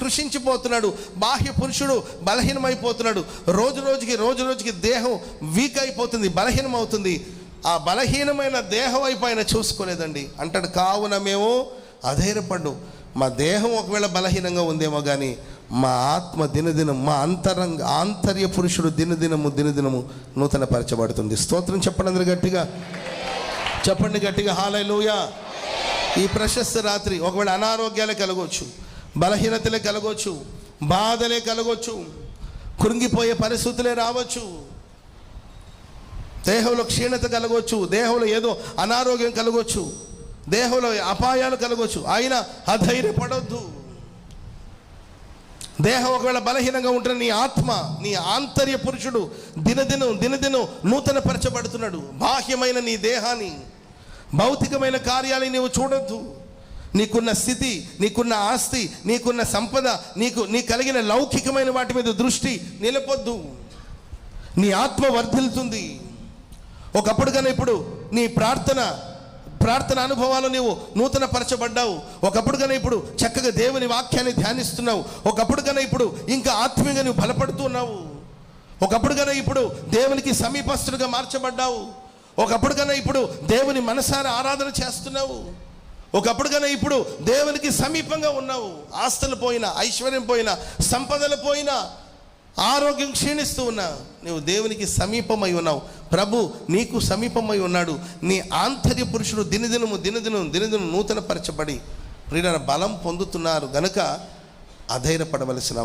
కృషించిపోతున్నాడు. బాహ్య పురుషుడు బలహీనమైపోతున్నాడు. రోజు రోజుకి దేహం వీక్ అయిపోతుంది, బలహీనం అవుతుంది. ఆ బలహీనమైన దేహం వైపు ఆయన చూసుకోలేదండి. అంటాడు, కావున మేము అధైర్యపడ్డు. మా దేహం ఒకవేళ బలహీనంగా ఉందేమో కానీ మా ఆత్మ దినదినం, మా ఆంతర్య పురుషుడు దినదినము నూతన పరచబడుతుంది. స్తోత్రం చెప్పండి అందరు గట్టిగా, చెప్పండి గట్టిగా హల్లెలూయా. ఈ ప్రశస్త రాత్రి ఒకవేళ అనారోగ్యాలే కలగవచ్చు, బలహీనతలే కలగవచ్చు, బాధలే కలగవచ్చు, కృంగిపోయే పరిస్థితులే రావచ్చు, దేహంలో క్షీణత కలగవచ్చు, దేహంలో ఏదో అనారోగ్యం కలగవచ్చు, దేహంలో అపాయాలు కలగవచ్చు. అయినా అధైర్యపడొద్దు. దేహం ఒకవేళ బలహీనంగా ఉంటే నీ ఆత్మ, నీ ఆంతర్య పురుషుడు దినదినం నూతన పరచబడుతున్నాడు. బాహ్యమైన నీ దేహాన్ని, భౌతికమైన కార్యాలని నీవు చూడొద్దు. నీకున్న స్థితి, నీకున్న ఆస్తి, నీకున్న సంపద, నీ కలిగిన లౌకికమైన వాటి మీద దృష్టి నిలపొద్దు. నీ ఆత్మ వర్ధిల్లుతుంది. ఒకప్పుడు కన్నా ఇప్పుడు నీ ప్రార్థన అనుభవాలు నీవు నూతన పరచబడ్డావు. ఒకప్పుడు కన్నా ఇప్పుడు చక్కగా దేవుని వాక్యాన్ని ధ్యానిస్తున్నావు. ఒకప్పుడు కన్నా ఇప్పుడు ఇంకా ఆత్మీయంగా నువ్వు బలపడుతున్నావు. ఒకప్పుడు కన్నా ఇప్పుడు దేవునికి సమీపస్తుడిగా మార్చబడ్డావు. ఒకప్పుడు కన్నా ఇప్పుడు దేవుని మనసారా ఆరాధన చేస్తున్నావు. ఒకప్పుడు కన్నా ఇప్పుడు దేవునికి సమీపంగా ఉన్నావు. ఆస్తులు పోయినా, ఐశ్వర్యం పోయినా, సంపదలు పోయినా, ఆరోగ్యం క్షీణిస్తూ ఉన్నా, నువ్వు దేవునికి సమీపమై ఉన్నావు. ప్రభు నీకు సమీపమై ఉన్నాడు. నీ ఆంతర్య పురుషుడు దినదినం నూతన పరచబడి ప్రియులారా బలం పొందుతున్నారు గనుక అధైర్యపడవలసిన